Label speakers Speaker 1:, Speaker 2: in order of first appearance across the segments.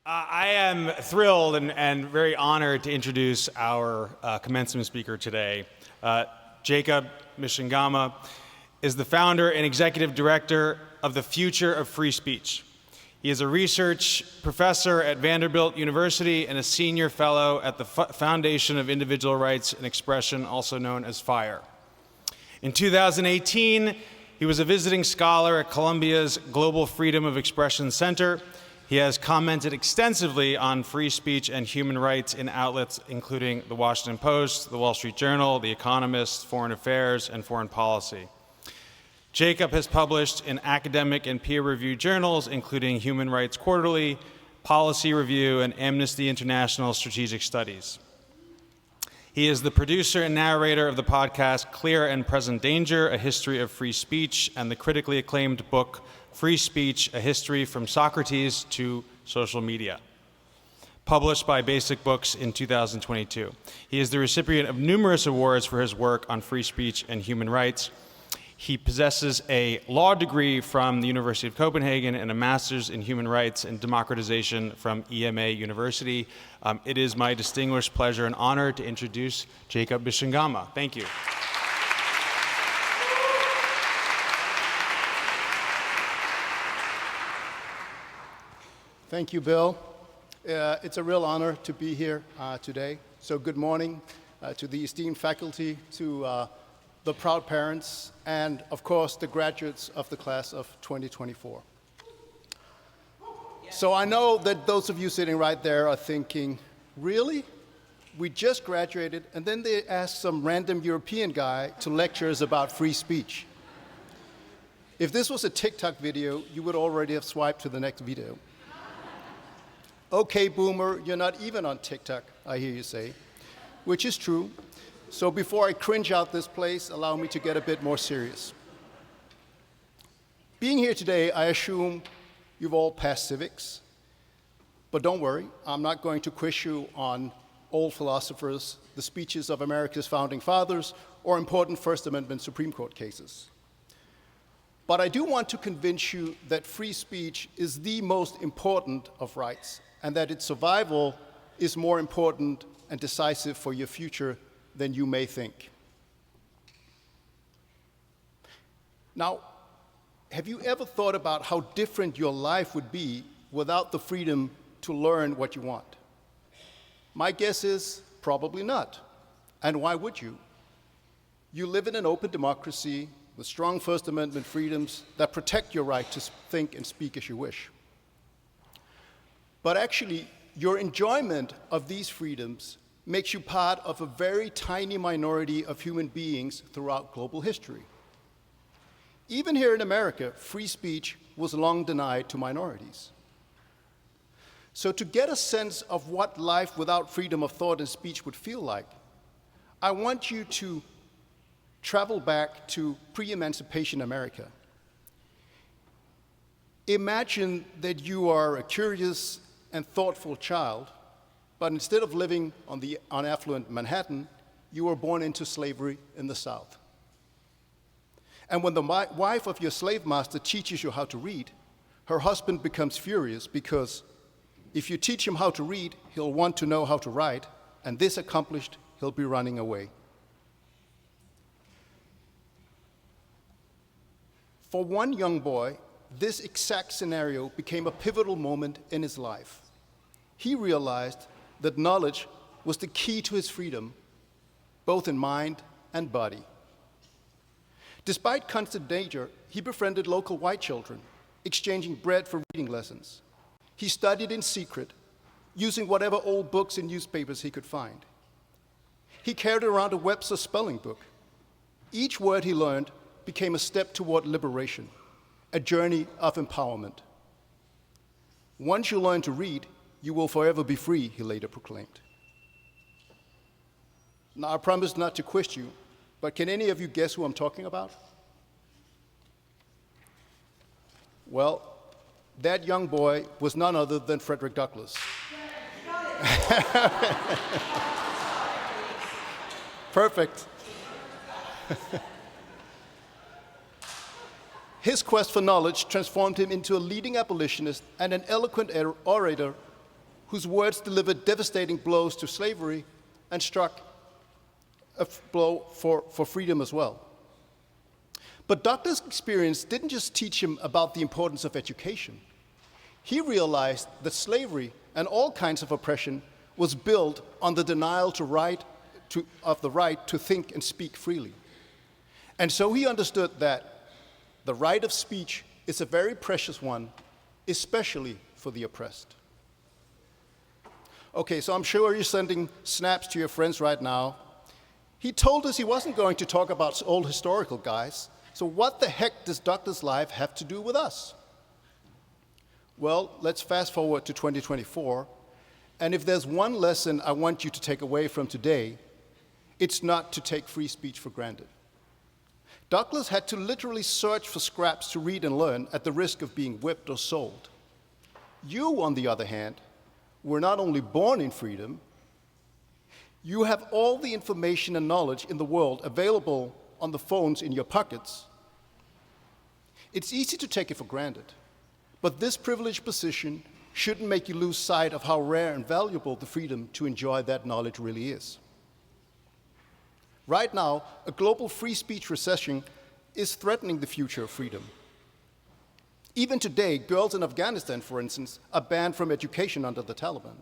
Speaker 1: I am thrilled and very honored to introduce our commencement speaker today. Jacob Mchangama is the founder and executive director of the Future of Free Speech. He is a research professor at Vanderbilt University and a senior fellow at the Foundation of Individual Rights and Expression, also known as FIRE. In 2018, he was a visiting scholar at Columbia's Global Freedom of Expression Center. He has commented extensively on free speech and human rights in outlets including The Washington Post, The Wall Street Journal, The Economist, Foreign Affairs, and Foreign Policy. Jacob has published in academic and peer-reviewed journals including Human Rights Quarterly, Policy Review, and Amnesty International Strategic Studies. He is the producer and narrator of the podcast Clear and Present Danger, A History of Free Speech, and the critically acclaimed book Free Speech, A History from Socrates to Social Media, published by Basic Books in 2022. He is the recipient of numerous awards for his work on free speech and human rights. He possesses a law degree from the University of Copenhagen and a master's in human rights and democratization from EMA University. It is my distinguished pleasure and honor to introduce Jacob Mchangama. Thank you.
Speaker 2: Thank you, Bill. It's a real honor to be here today. So good morning to the esteemed faculty, to the proud parents, and of course the graduates of the class of 2024. So I know that those of you sitting right there are thinking, really? We just graduated and then they asked some random European guy to lecture us about free speech. If this was a TikTok video, you would already have swiped to the next video. Okay, boomer, you're not even on TikTok, I hear you say, which is true. So before I cringe out this place, allow me to get a bit more serious. Being here today, I assume you've all passed civics, but don't worry, I'm not going to quiz you on old philosophers, the speeches of America's founding fathers, or important First Amendment Supreme Court cases. But I do want to convince you that free speech is the most important of rights, and that its survival is more important and decisive for your future than you may think. Now, have you ever thought about how different your life would be without the freedom to learn what you want? My guess is probably not. And why would you? You live in an open democracy with strong First Amendment freedoms that protect your right to think and speak as you wish. But actually, your enjoyment of these freedoms makes you part of a very tiny minority of human beings throughout global history. Even here in America, free speech was long denied to minorities. So to get a sense of what life without freedom of thought and speech would feel like, I want you to travel back to pre-emancipation America. Imagine that you are a curious and thoughtful child, but instead of living on affluent Manhattan, you were born into slavery in the South. And when the wife of your slave master teaches you how to read, her husband becomes furious because if you teach him how to read, he'll want to know how to write, and this accomplished, he'll be running away. For one young boy, this exact scenario became a pivotal moment in his life. He realized that knowledge was the key to his freedom, both in mind and body. Despite constant danger, he befriended local white children, exchanging bread for reading lessons. He studied in secret, using whatever old books and newspapers he could find. He carried around a Webster spelling book. Each word he learned became a step toward liberation, a journey of empowerment. Once you learn to read, you will forever be free, he later proclaimed. Now, I promise not to quiz you, but can any of you guess who I'm talking about? Well, that young boy was none other than Frederick Douglass. Perfect. His quest for knowledge transformed him into a leading abolitionist and an eloquent orator whose words delivered devastating blows to slavery and struck a blow for freedom as well. But Douglas' experience didn't just teach him about the importance of education. He realized that slavery and all kinds of oppression was built on the denial of the right to think and speak freely. And so he understood that the right of speech is a very precious one, especially for the oppressed. Okay, so I'm sure you're sending snaps to your friends right now. He told us he wasn't going to talk about old historical guys, so what the heck does Douglas' life have to do with us? Well, let's fast forward to 2024, and if there's one lesson I want you to take away from today, it's not to take free speech for granted. Douglas had to literally search for scraps to read and learn at the risk of being whipped or sold. You, on the other hand, were not only born in freedom, you have all the information and knowledge in the world available on the phones in your pockets. It's easy to take it for granted, but this privileged position shouldn't make you lose sight of how rare and valuable the freedom to enjoy that knowledge really is. Right now, a global free speech recession is threatening the future of freedom. Even today, girls in Afghanistan, for instance, are banned from education under the Taliban.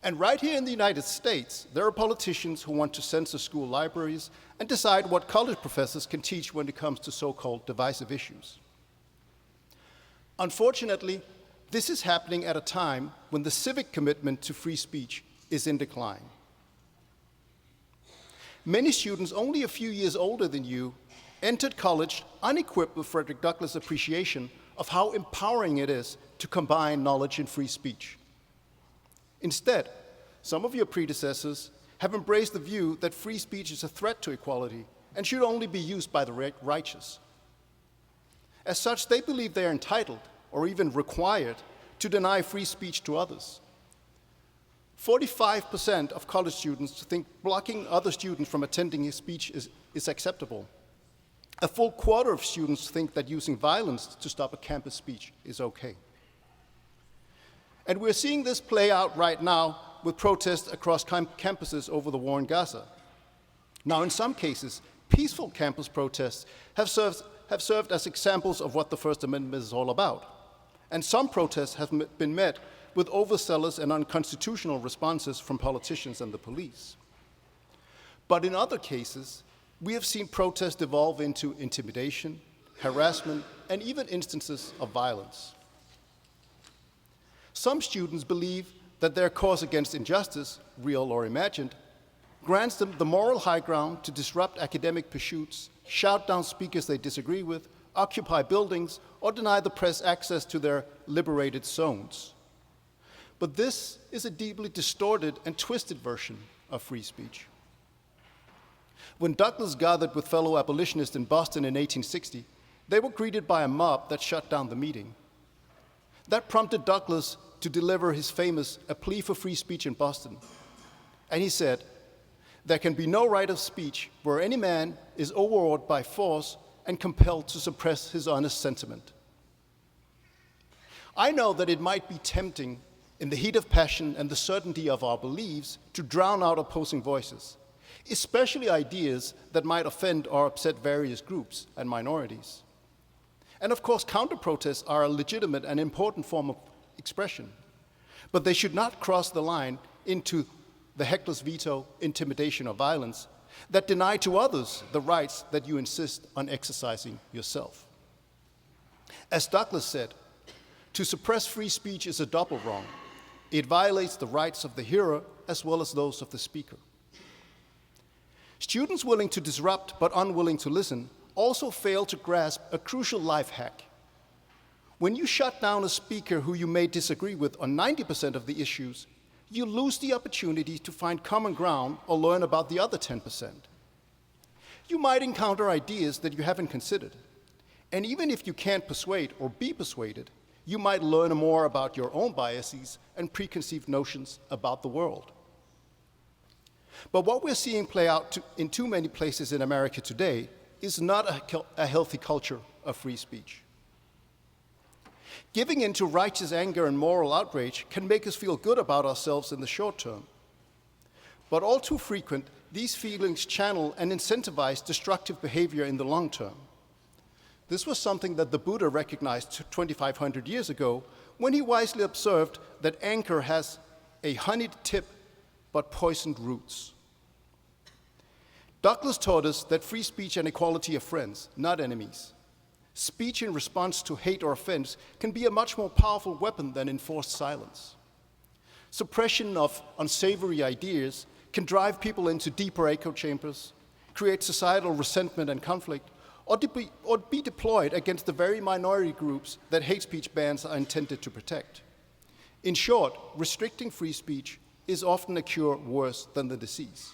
Speaker 2: And right here in the United States, there are politicians who want to censor school libraries and decide what college professors can teach when it comes to so-called divisive issues. Unfortunately, this is happening at a time when the civic commitment to free speech is in decline. Many students only a few years older than you entered college unequipped with Frederick Douglass' appreciation of how empowering it is to combine knowledge and free speech. Instead, some of your predecessors have embraced the view that free speech is a threat to equality and should only be used by the righteous. As such, they believe they are entitled, or even required, to deny free speech to others. 45% of college students think blocking other students from attending a speech is acceptable. A full quarter of students think that using violence to stop a campus speech is okay. And we're seeing this play out right now with protests across campuses over the war in Gaza. Now, in some cases, peaceful campus protests have served as examples of what the First Amendment is all about. And some protests have been met with overzealous and unconstitutional responses from politicians and the police. But in other cases, we have seen protests devolve into intimidation, harassment, and even instances of violence. Some students believe that their cause against injustice, real or imagined, grants them the moral high ground to disrupt academic pursuits, shout down speakers they disagree with, occupy buildings, or deny the press access to their liberated zones. But this is a deeply distorted and twisted version of free speech. When Douglas gathered with fellow abolitionists in Boston in 1860, they were greeted by a mob that shut down the meeting. That prompted Douglas to deliver his famous A Plea for Free Speech in Boston. And he said, "There can be no right of speech where any man is overawed by force and compelled to suppress his honest sentiment." I know that it might be tempting in the heat of passion and the certainty of our beliefs to drown out opposing voices, especially ideas that might offend or upset various groups and minorities. And of course, counter-protests are a legitimate and important form of expression, but they should not cross the line into the heckler's veto, intimidation, or violence that deny to others the rights that you insist on exercising yourself. As Douglas said, to suppress free speech is a double wrong. It violates the rights of the hearer as well as those of the speaker. Students willing to disrupt but unwilling to listen also fail to grasp a crucial life hack. When you shut down a speaker who you may disagree with on 90% of the issues, you lose the opportunity to find common ground or learn about the other 10%. You might encounter ideas that you haven't considered. And even if you can't persuade or be persuaded, you might learn more about your own biases and preconceived notions about the world. But what we're seeing play out in too many places in America today is not a healthy culture of free speech. Giving in to righteous anger and moral outrage can make us feel good about ourselves in the short term. But all too frequent, these feelings channel and incentivize destructive behavior in the long term. This was something that the Buddha recognized 2,500 years ago when he wisely observed that anger has a honeyed tip but poisoned roots. Douglas taught us that free speech and equality are friends, not enemies. Speech in response to hate or offense can be a much more powerful weapon than enforced silence. Suppression of unsavory ideas can drive people into deeper echo chambers, create societal resentment and conflict, or be deployed against the very minority groups that hate speech bans are intended to protect. In short, restricting free speech is often a cure worse than the disease.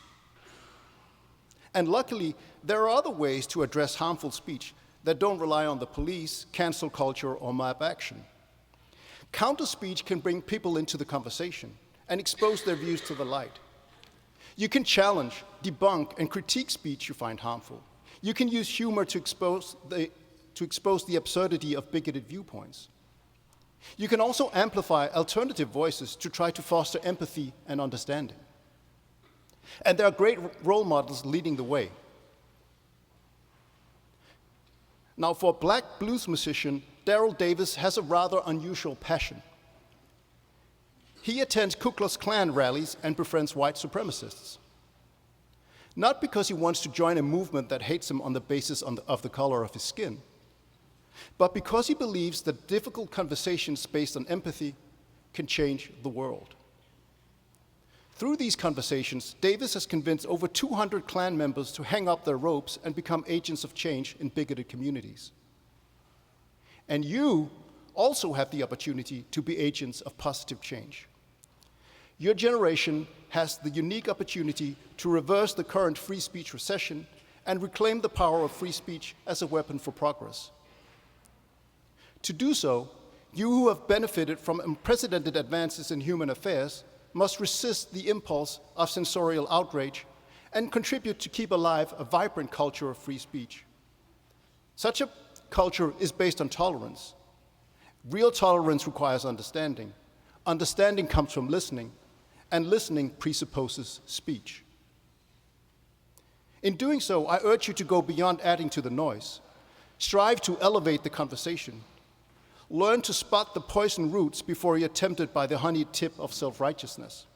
Speaker 2: And luckily, there are other ways to address harmful speech that don't rely on the police, cancel culture, or mob action. Counter speech can bring people into the conversation and expose their views to the light. You can challenge, debunk, and critique speech you find harmful. You can use humor to expose the absurdity of bigoted viewpoints. You can also amplify alternative voices to try to foster empathy and understanding. And there are great role models leading the way. Now, for a black blues musician, Daryl Davis has a rather unusual passion. He attends Ku Klux Klan rallies and befriends white supremacists. Not because he wants to join a movement that hates him on the basis of the color of his skin, but because he believes that difficult conversations based on empathy can change the world. Through these conversations, Davis has convinced over 200 Klan members to hang up their robes and become agents of change in bigoted communities. And you also have the opportunity to be agents of positive change. Your generation has the unique opportunity to reverse the current free speech recession and reclaim the power of free speech as a weapon for progress. To do so, you who have benefited from unprecedented advances in human affairs must resist the impulse of sensorial outrage and contribute to keep alive a vibrant culture of free speech. Such a culture is based on tolerance. Real tolerance requires understanding. Understanding comes from listening, and listening presupposes speech. In doing so, I urge you to go beyond adding to the noise. Strive to elevate the conversation. Learn to spot the poison roots before you're tempted by the honeyed tip of self-righteousness.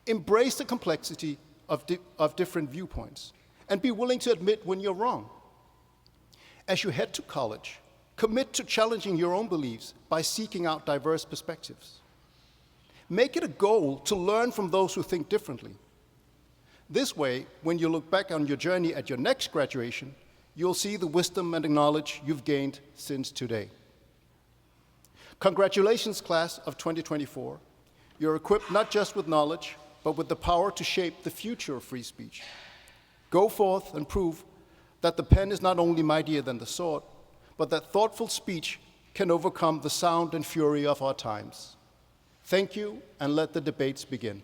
Speaker 2: Embrace the complexity of different viewpoints and be willing to admit when you're wrong. As you head to college, commit to challenging your own beliefs by seeking out diverse perspectives. Make it a goal to learn from those who think differently. This way, when you look back on your journey at your next graduation, you'll see the wisdom and the knowledge you've gained since today. Congratulations, class of 2024. You're equipped not just with knowledge, but with the power to shape the future of free speech. Go forth and prove that the pen is not only mightier than the sword, but that thoughtful speech can overcome the sound and fury of our times. Thank you, and let the debates begin.